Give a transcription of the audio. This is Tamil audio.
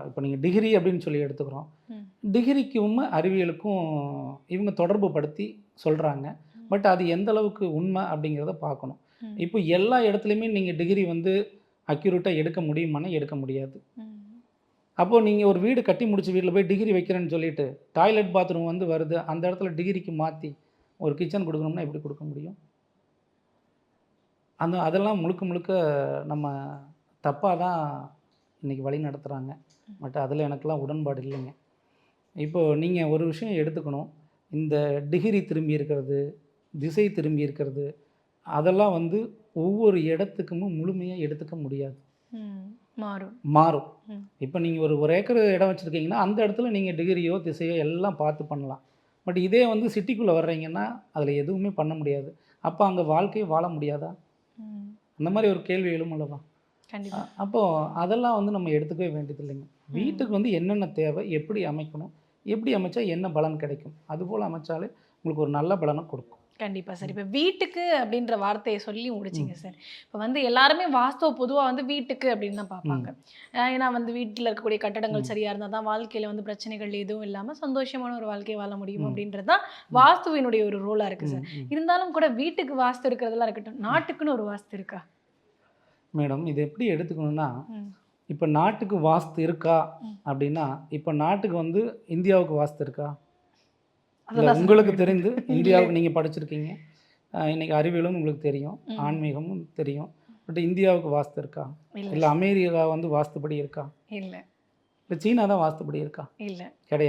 இப்போ நீங்கள் டிகிரி அப்படின்னு சொல்லி எடுத்துக்கிறோம். ம். டிகிரிக்கும் அறிவியலுக்கும் இவங்க தொடர்பு படுத்தி சொல்கிறாங்க. பட் அது எந்த அளவுக்கு உண்மை அப்படிங்கிறத பார்க்கணும். ம். இப்போ எல்லா இடத்துலையுமே நீங்கள் டிகிரி வந்து அக்யூரேட்டாக எடுக்க முடியுமானா எடுக்க முடியாது. ம். அப்போது நீங்கள் ஒரு வீடு கட்டி முடிச்ச வீட்டில் போய் டிகிரி வைக்கிறேன்னு சொல்லிட்டு டாய்லெட் பாத்ரூம் வந்து வருது, அந்த இடத்துல டிகிரிக்கு மாற்றி ஒரு கிச்சன் கொடுக்கணும்னா எப்படி கொடுக்க முடியும்? அதெல்லாம் முழுக்க முழுக்க நம்ம தப்பாக தான் இன்றைக்கி வழி நடத்துகிறாங்க. பட் அதில் எனக்கெல்லாம் உடன்பாடு இல்லைங்க. இப்போது நீங்கள் ஒரு விஷயம் எடுத்துக்கணும். இந்த டிகிரி திரும்பி இருக்கிறது, திசை திரும்பி இருக்கிறது, அதெல்லாம் வந்து ஒவ்வொரு இடத்துக்குமே முழுமையாக எடுத்துக்க முடியாது. ம். மாறும். மாறும். ம். இப்போ நீங்கள் ஒரு ஏக்கர் இடம் வச்சுருக்கீங்கன்னா, அந்த இடத்துல நீங்கள் டிகிரியோ, திசையோ எல்லாம் பார்த்து பண்ணலாம். பட் இதே வந்து சிட்டிக்குள்ளே வர்றீங்கன்னா, அதில் எதுவுமே பண்ண முடியாது. அப்போ அங்கே வாழ்க்கையை வாழ முடியாதா? ம். அந்த மாதிரி ஒரு கேள்வி எழும் அல்லவா? கண்டிப்பா. அப்போது அதெல்லாம் வந்து நம்ம எடுத்துக்கவே வேண்டியது இல்லைங்க. வீட்டுக்கு வந்து என்னென்ன தேவை, எப்படி அமைக்கணும், எப்படி அமைச்சா என்ன பலன் கிடைக்கும், அதுபோல் அமைச்சாலே உங்களுக்கு ஒரு நல்ல பலனை கொடுக்கும். கண்டிப்பா சார். இப்ப வீட்டுக்கு அப்படின்ற வார்த்தைய சொல்லி முடிச்சீங்க சார். இப்ப வந்து எல்லாருமே வாஸ்துவ பொதுவா வந்து வீட்டுக்கு அப்படின்னு தான் பார்ப்பாங்க. ம். ஏன்னா வந்து வீட்ல இருக்கக்கூடிய கட்டடங்கள் ம். சரியா இருந்தா தான் வாழ்க்கையில வந்து பிரச்சனைகள் எதுவும் இல்லாம சந்தோஷமான ஒரு வாழ்க்கைய வாழ முடியும் ம். அப்படின்றது தான் வாஸ்துவினுடைய ஒரு ரோலா இருக்கு சார். ம். இருந்தாலும் கூட வீட்டுக்கு வாஸ்து இருக்கிறதெல்லாம் இருக்கட்டும். நாட்டுக்குன்னு ஒரு வாஸ்து இருக்கா? மேடம் இது எப்படி எடுத்துக்கணும்னா, ம். இப்போ நாட்டுக்கு வாஸ்து இருக்கா ம். அப்படின்னா, இப்போ நாட்டுக்கு வந்து இந்தியாவுக்கு வாஸ்து இருக்கா? இல்ல அதெல்லாம் உங்களுக்கு சொல்ல தெரிந்து முடியாது. இந்தியாவுக்கு நீங்கள் படிச்சிருக்கீங்க. இன்னைக்கு அறிவியலும் உங்களுக்கு தெரியும். ம். ஆன்மீகமும் தெரியும். பட் இந்தியாவுக்கு வாஸ்து இருக்கா? இல்ல. இல்ல அமெரிக்கா வந்து வாஸ்துபடி இருக்கா? இல்ல. இல்ல சீனா தான் வாஸ்துபடி இருக்கா? இல்ல. கிடையாது.